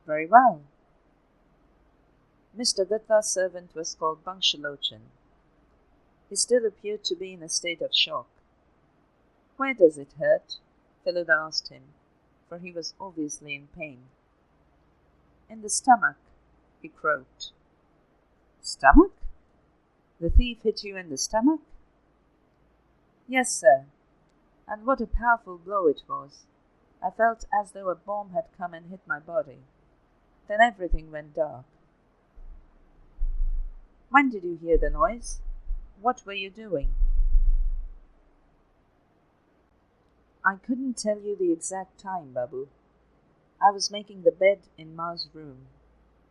Very well. Mr. Datta's servant was called Bangshalochan. He still appeared to be in a state of shock. Where does it hurt? Feluda asked him, for he was obviously in pain. In the stomach, he croaked. Stomach? The thief hit you in the stomach? Yes, sir. And what a powerful blow it was. I felt as though a bomb had come and hit my body. Then everything went dark. When did you hear the noise? What were you doing? I couldn't tell you the exact time, Babu. I was making the bed in Ma's room.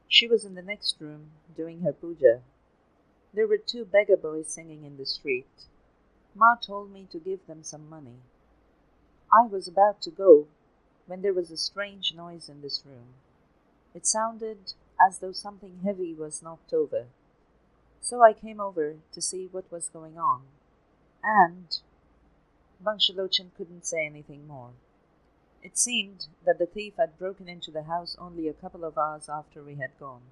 She was in the next room doing her puja. There were 2 beggar boys singing in the street. Ma told me to give them some money. I was about to go when there was a strange noise in this room. It sounded as though something heavy was knocked over. So I came over to see what was going on. And Bangshalochan couldn't say anything more. It seemed that the thief had broken into the house only a couple of hours after we had gone.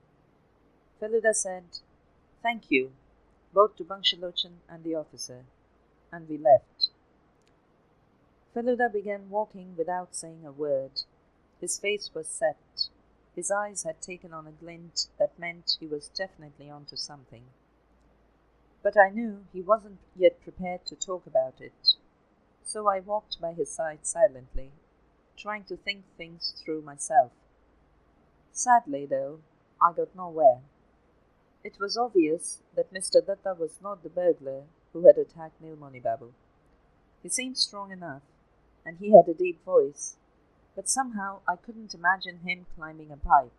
Feluda said, Thank you, both to Bangshalochan and the officer, and we left. Feluda began walking without saying a word. His face was set. His eyes had taken on a glint that meant he was definitely onto something. But I knew he wasn't yet prepared to talk about it, so I walked by his side silently, trying to think things through myself. Sadly, though, I got nowhere. It was obvious that Mr. Datta was not the burglar who had attacked Nilmoni Babu. He seemed strong enough, and he had a deep voice, but somehow I couldn't imagine him climbing a pipe.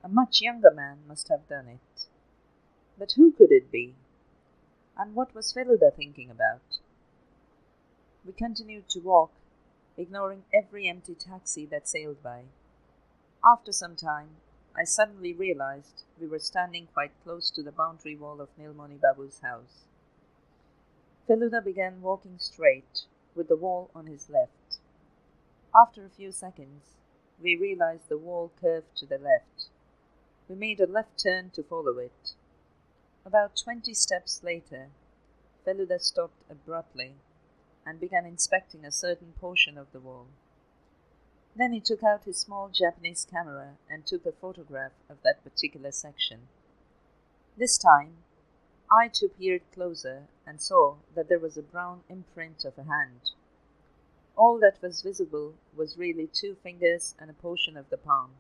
A much younger man must have done it. But who could it be? And what was Feluda thinking about? We continued to walk, ignoring every empty taxi that sailed by. After some time, I suddenly realized we were standing quite close to the boundary wall of Nilmoni Babu's house. Feluda began walking straight, with the wall on his left. After a few seconds, we realized the wall curved to the left. We made a left turn to follow it. About 20 steps later, Feluda stopped abruptly and began inspecting a certain portion of the wall. Then he took out his small Japanese camera and took a photograph of that particular section. This time, I too peered closer and saw that there was a brown imprint of a hand. All that was visible was really 2 fingers and a portion of the palm,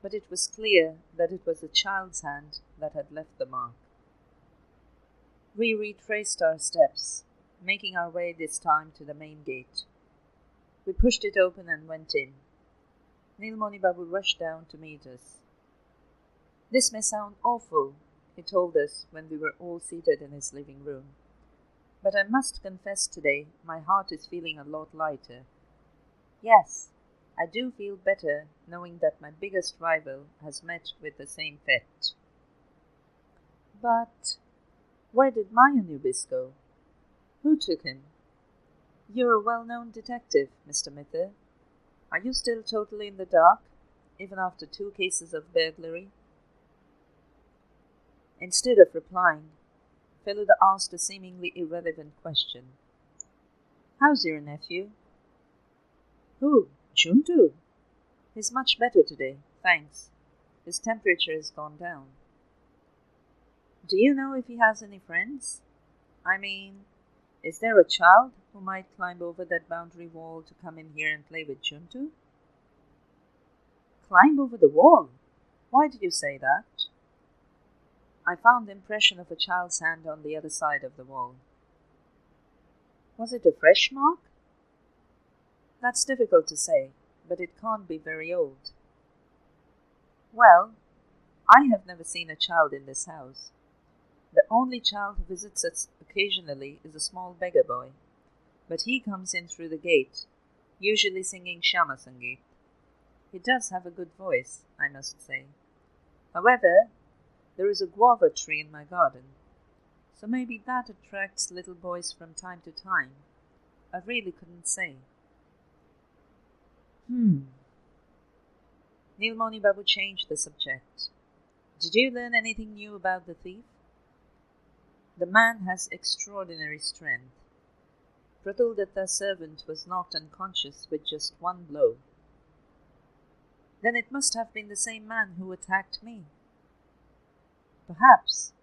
but it was clear that it was a child's hand that had left the mark. We retraced our steps, making our way this time to the main gate. We pushed it open and went in. Nilmoni Babu rushed down to meet us. This may sound awful, he told us when we were all seated in his living room, But I must confess today my heart is feeling a lot lighter. Yes, I do feel better knowing that my biggest rival has met with the same fate. But where did my Anubis go? Who took him? You're a well-known detective, Mr. Mither. Are you still totally in the dark, even after 2 cases of burglary? Instead of replying, Feluda asked a seemingly irrelevant question. How's your nephew? Who? Juntu? He's much better today, thanks. His temperature has gone down. Do you know if he has any friends? I mean, is there a child who might climb over that boundary wall to come in here and play with Juntu? Climb over the wall? Why do you say that? I found the impression of a child's hand on the other side of the wall. Was it a fresh mark? That's difficult to say, but it can't be very old. Well, I have never seen a child in this house. The only child who visits us occasionally is a small beggar boy, but he comes in through the gate, usually singing Shama Sangeet. He does have a good voice, I must say. However, there is a guava tree in my garden, so maybe that attracts little boys from time to time. I really couldn't say. Nilmoni Babu changed the subject. Did you learn anything new about the thief? The man has extraordinary strength. Pratuldatta's servant was knocked unconscious with just 1 blow. Then it must have been the same man who attacked me. Perhaps,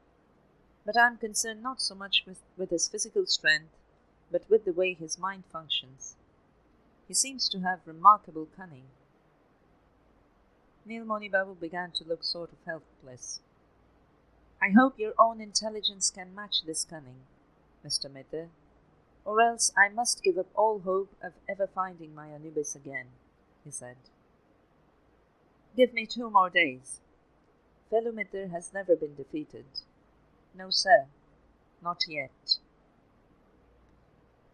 but I am concerned not so much with his physical strength, but with the way his mind functions. He seems to have remarkable cunning. Nilmoni Babu began to look sort of helpless. I hope your own intelligence can match this cunning, Mr. Mither, or else I must give up all hope of ever finding my Anubis again, he said. Give me 2 more days. Felu Mither has never been defeated. No, sir, not yet.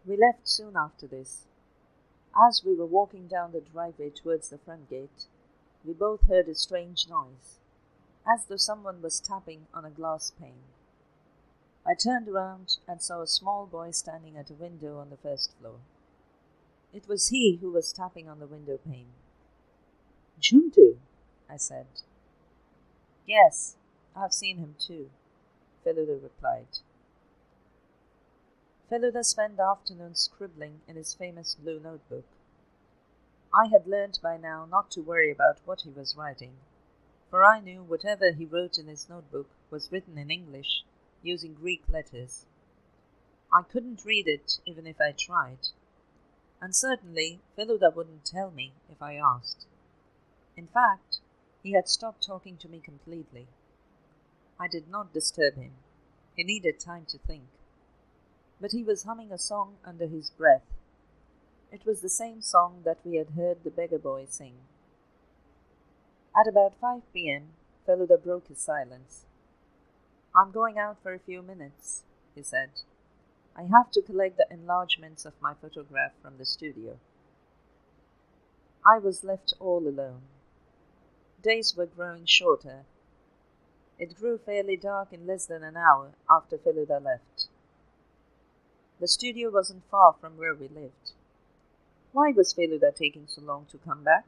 We left soon after this. As we were walking down the driveway towards the front gate, we both heard a strange noise, as though someone was tapping on a glass pane. I turned around and saw a small boy standing at a window on the 1st floor. It was he who was tapping on the window pane. Juntu, I said. Yes, I've seen him too, Feluda replied. Feluda spent the afternoon scribbling in his famous blue notebook. I had learned by now not to worry about what he was writing, for I knew whatever he wrote in his notebook was written in English, using Greek letters. I couldn't read it even if I tried, and certainly Feluda wouldn't tell me if I asked. In fact, he had stopped talking to me completely. I did not disturb him. He needed time to think. But he was humming a song under his breath. It was the same song that we had heard the beggar boy sing. At about 5 p.m., Feluda broke his silence. I'm going out for a few minutes, he said. I have to collect the enlargements of my photograph from the studio. I was left all alone. Days were growing shorter. It grew fairly dark in less than an hour after Feluda left. The studio wasn't far from where we lived. Why was Feluda taking so long to come back?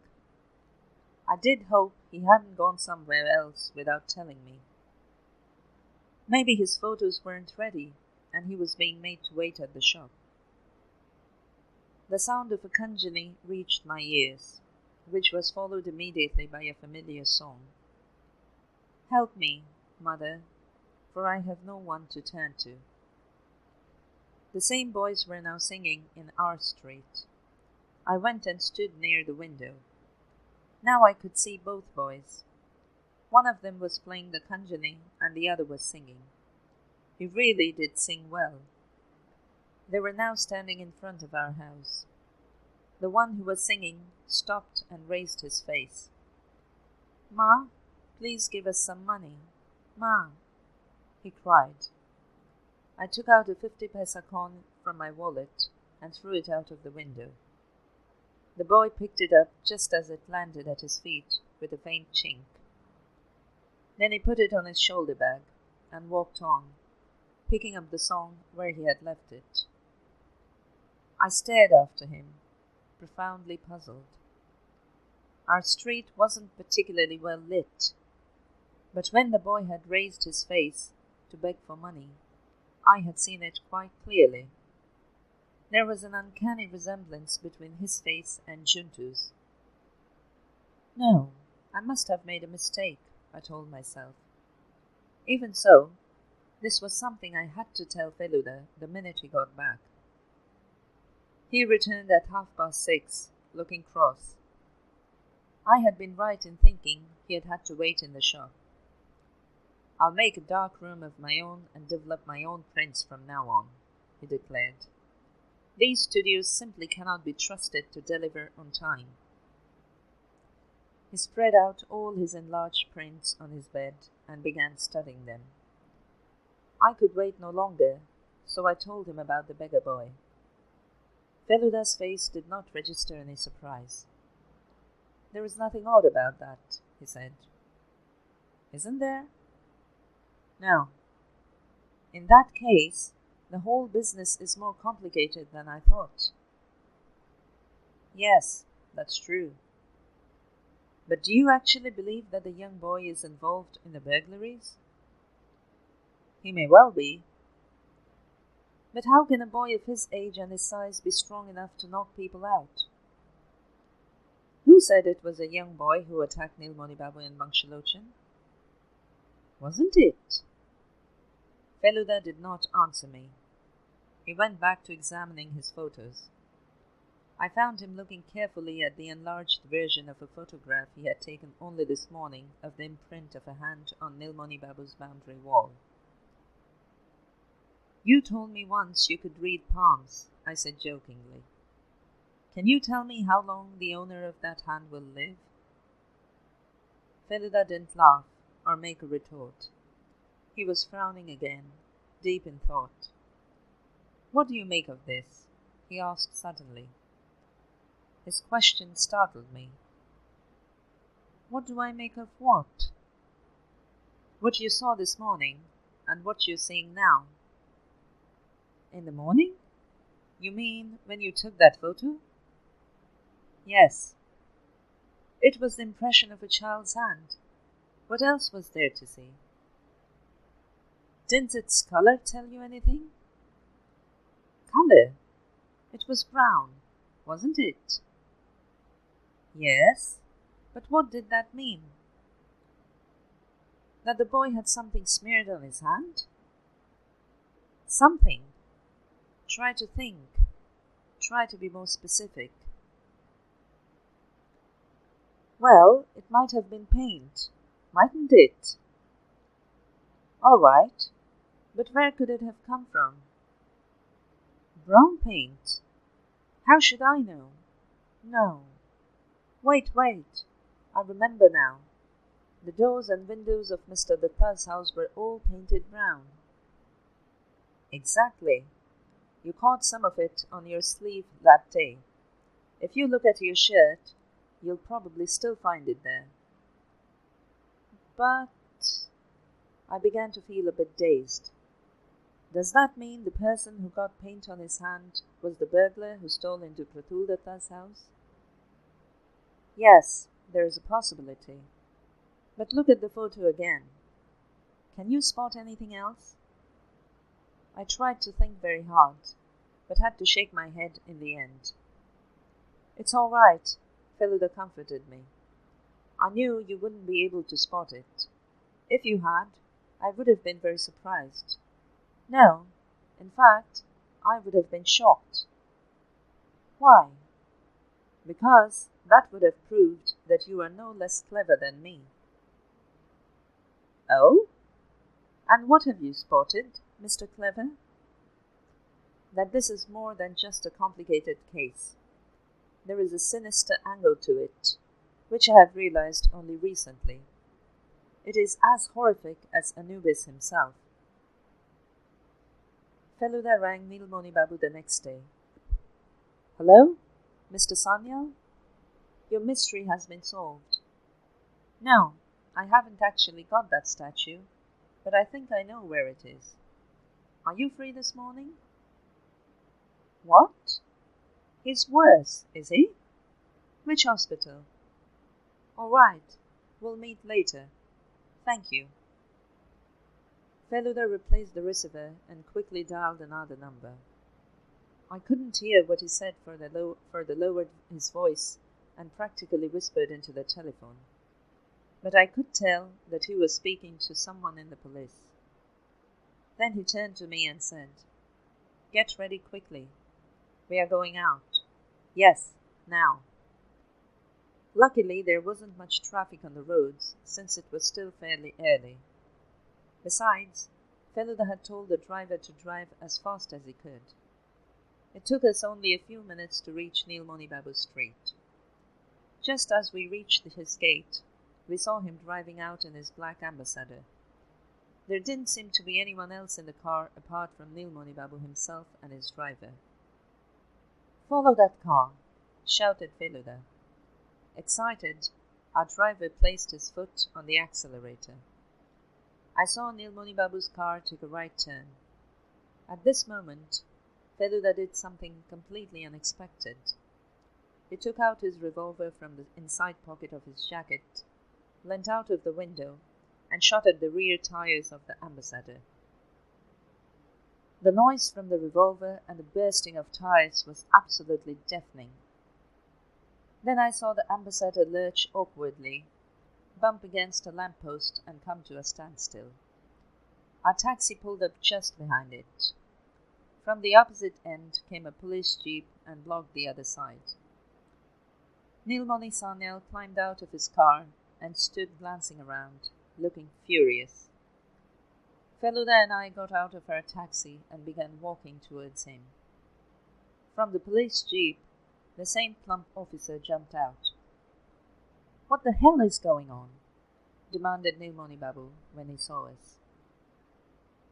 I did hope he hadn't gone somewhere else without telling me. Maybe his photos weren't ready, and he was being made to wait at the shop. The sound of a kanjani reached my ears, which was followed immediately by a familiar song. Help me, mother, for I have no one to turn to. The same boys were now singing in our street. I went and stood near the window. Now I could see both boys. One of them was playing the kanjani and the other was singing. He really did sing well. They were now standing in front of our house. The one who was singing stopped and raised his face. Ma, please give us some money. Ma, he cried. I took out a 50 paisa coin from my wallet and threw it out of the window. The boy picked it up just as it landed at his feet with a faint chink. Then he put it on his shoulder bag and walked on, picking up the song where he had left it. I stared after him, profoundly puzzled. Our street wasn't particularly well lit, but when the boy had raised his face to beg for money, I had seen it quite clearly. There was an uncanny resemblance between his face and Juntu's. No, I must have made a mistake, I told myself. Even so, this was something I had to tell Feluda the minute he got back. He returned at 6:30, looking cross. I had been right in thinking he had had to wait in the shop. I'll make a dark room of my own and develop my own prints from now on, he declared. These studios simply cannot be trusted to deliver on time. He spread out all his enlarged prints on his bed and began studying them. I could wait no longer, so I told him about the beggar boy. Feluda's face did not register any surprise. There is nothing odd about that, he said. Isn't there? No. In that case, the whole business is more complicated than I thought. Yes, that's true. But do you actually believe that the young boy is involved in the burglaries? He may well be. But how can a boy of his age and his size be strong enough to knock people out? Who said it was a young boy who attacked Nilmoni Babu and Bangshalochan? Wasn't it? Feluda did not answer me. He went back to examining his photos. I found him looking carefully at the enlarged version of a photograph he had taken only this morning of the imprint of a hand on Nilmoni Babu's boundary wall. You told me once you could read palms, I said jokingly. Can you tell me how long the owner of that hand will live? Feluda didn't laugh or make a retort. He was frowning again, deep in thought. What do you make of this? He asked suddenly. His question startled me. What do I make of what? What you saw this morning, and what you're seeing now. In the morning? You mean when you took that photo? Yes. It was the impression of a child's hand. What else was there to see? Didn't its color tell you anything? Color? It was brown, wasn't it? Yes, but what did that mean? That the boy had something smeared on his hand? Something? Try to think. Try to be more specific. Well, it might have been paint, mightn't it? All right, but where could it have come from? Brown paint? How should I know? No. Wait. I remember now. The doors and windows of Mr. Datta's house were all painted brown. Exactly. You caught some of it on your sleeve that day. If you look at your shirt, you'll probably still find it there. But I began to feel a bit dazed. Does that mean the person who got paint on his hand was the burglar who stole into Pratul Datta's house? Yes, there is a possibility. But look at the photo again. Can you spot anything else? I tried to think very hard, but had to shake my head in the end. It's all right, Feluda comforted me. I knew you wouldn't be able to spot it. If you had, I would have been very surprised. No, in fact, I would have been shocked. Why? Because that would have proved that you are no less clever than me. Oh? And what have you spotted, Mr. Clever? That this is more than just a complicated case. There is a sinister angle to it, which I have realized only recently. It is as horrific as Anubis himself. Feluda rang Nilmoni Babu the next day. "Hello, Mr. Sanyal? Your mystery has been solved." "No, I haven't actually got that statue, but I think I know where it is. Are you free this morning?" "What? He's worse, is he? Which hospital?" "All right, we'll meet later. Thank you." Feluda replaced the receiver and quickly dialed another number. I couldn't hear what he said, further lowered his voice and practically whispered into the telephone. But I could tell that he was speaking to someone in the police. Then he turned to me and said, "Get ready quickly. We are going out." "Yes, now." Luckily, there wasn't much traffic on the roads, since it was still fairly early. Besides, Feluda had told the driver to drive as fast as he could. It took us only a few minutes to reach Nilmoni Babu Street. Just as we reached his gate, we saw him driving out in his black ambassador. There didn't seem to be anyone else in the car apart from Nilmoni Babu himself and his driver. "Follow that car," shouted Feluda. Excited, our driver placed his foot on the accelerator. I saw Nilmoni Babu's car take a right turn. At this moment, Feluda did something completely unexpected. He took out his revolver from the inside pocket of his jacket, leant out of the window, and shot at the rear tires of the ambassador. The noise from the revolver and the bursting of tires was absolutely deafening. Then I saw the ambassador lurch awkwardly, bump against a lamppost, and come to a standstill. Our taxi pulled up just behind it. From the opposite end came a police jeep and blocked the other side. Nilmoni Sanyal climbed out of his car and stood glancing around, looking furious. Feluda and I got out of our taxi and began walking towards him. From the police jeep, the same plump officer jumped out. "What the hell is going on?" demanded Nilmoni Babu when he saw us.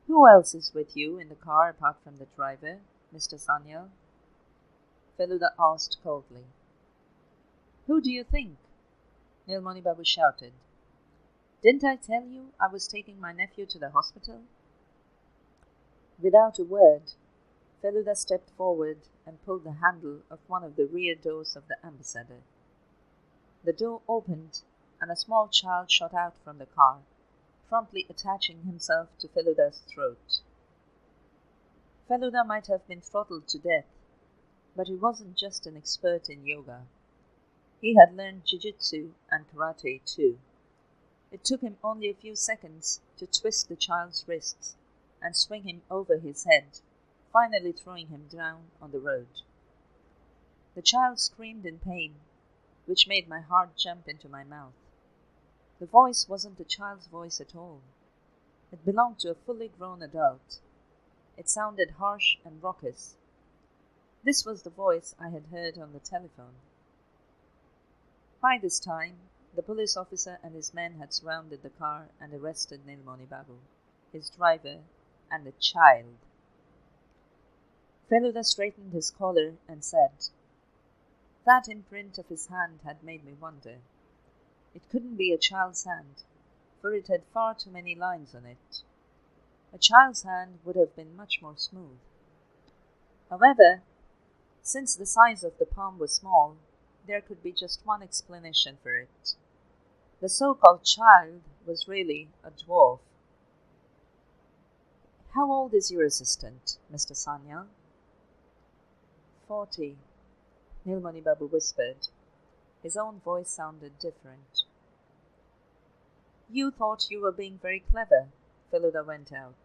"Who else is with you in the car apart from the driver, Mr. Sanyal?" Feluda asked coldly. "Who do you think?" Nilmoni Babu shouted. "Didn't I tell you I was taking my nephew to the hospital?" Without a word, Feluda stepped forward and pulled the handle of one of the rear doors of the ambassador. The door opened, and a small child shot out from the car, promptly attaching himself to Feluda's throat. Feluda might have been throttled to death, but he wasn't just an expert in yoga. He had learned jiu-jitsu and karate too. It took him only a few seconds to twist the child's wrists and swing him over his head, finally throwing him down on the road. The child screamed in pain, which made my heart jump into my mouth. The voice wasn't the child's voice at all. It belonged to a fully grown adult. It sounded harsh and raucous. This was the voice I had heard on the telephone. By this time, the police officer and his men had surrounded the car and arrested Nilmoni Babu, his driver, and the child. Feluda straightened his collar and said, "That imprint of his hand had made me wonder. It couldn't be a child's hand, for it had far too many lines on it. A child's hand would have been much more smooth. However, since the size of the palm was small, there could be just one explanation for it. The so-called child was really a dwarf." "How old is your assistant, Mr. Sanyal?" 40, Nilmoni Babu whispered. His own voice sounded different. "You thought you were being very clever," Feluda went out.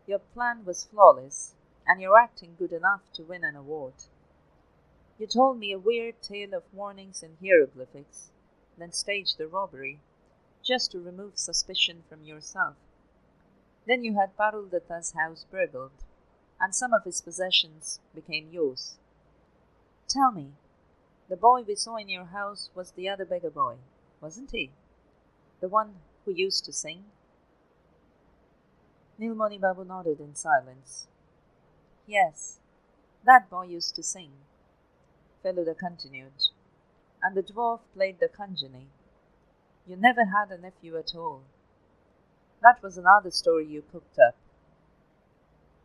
"Your plan was flawless, and you're acting good enough to win an award. You told me a weird tale of warnings in hieroglyphics, then staged the robbery, just to remove suspicion from yourself. Then you had Paruldata's house burgled, and some of his possessions became yours. Tell me, the boy we saw in your house was the other beggar boy, wasn't he? The one who used to sing?" Nilmoni Babu nodded in silence. Yes, that boy used to sing, Feluda continued, and the dwarf played the conjunny. You never had a nephew at all. That was another story you cooked up.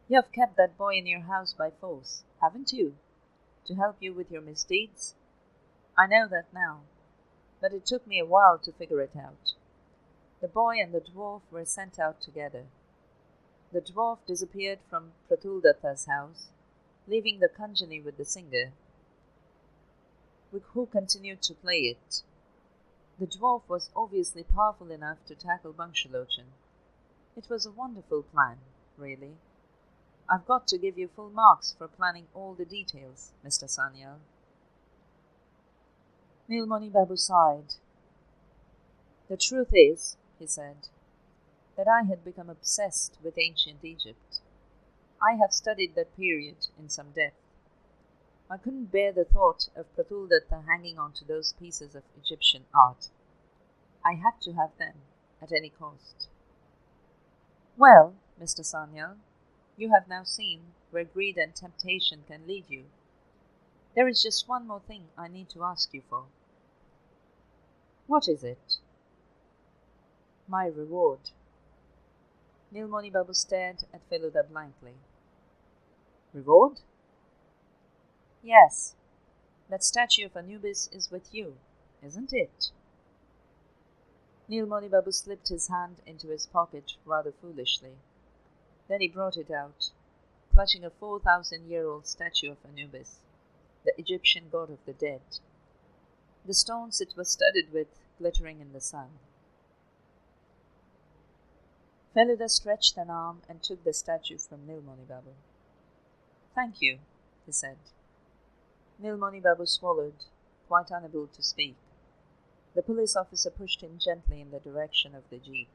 You have kept that boy in your house by force, haven't you? To help you with your misdeeds? I know that now, but it took me a while to figure it out. The boy and the dwarf were sent out together. The dwarf disappeared from Pratuldatta's house, leaving the conjunny with the singer, who continued to play it. The dwarf was obviously powerful enough to tackle Bangshalochan. It was a wonderful plan, really. I've got to give you full marks for planning all the details, Mr. Sanyal. Nilmani Babu sighed. The truth is, he said, that I had become obsessed with ancient Egypt. I have studied that period in some depth. I couldn't bear the thought of Pratuldatta hanging on to those pieces of Egyptian art. I had to have them, at any cost. Well, Mr. Sanyal, you have now seen where greed and temptation can lead you. There is just one more thing I need to ask you for. What is it? My reward. Nilmani Babu stared at Feluda blankly. Reward? Yes. That statue of Anubis is with you, isn't it? Nilmani Babu slipped his hand into his pocket rather foolishly. Then he brought it out, clutching a 4,000-year-old statue of Anubis, the Egyptian god of the dead, the stones it was studded with glittering in the sun. Feluda stretched an arm and took the statue from Nilmani Babu. Thank you, he said. Nilmani Babu swallowed, quite unable to speak. The police officer pushed him gently in the direction of the jeep.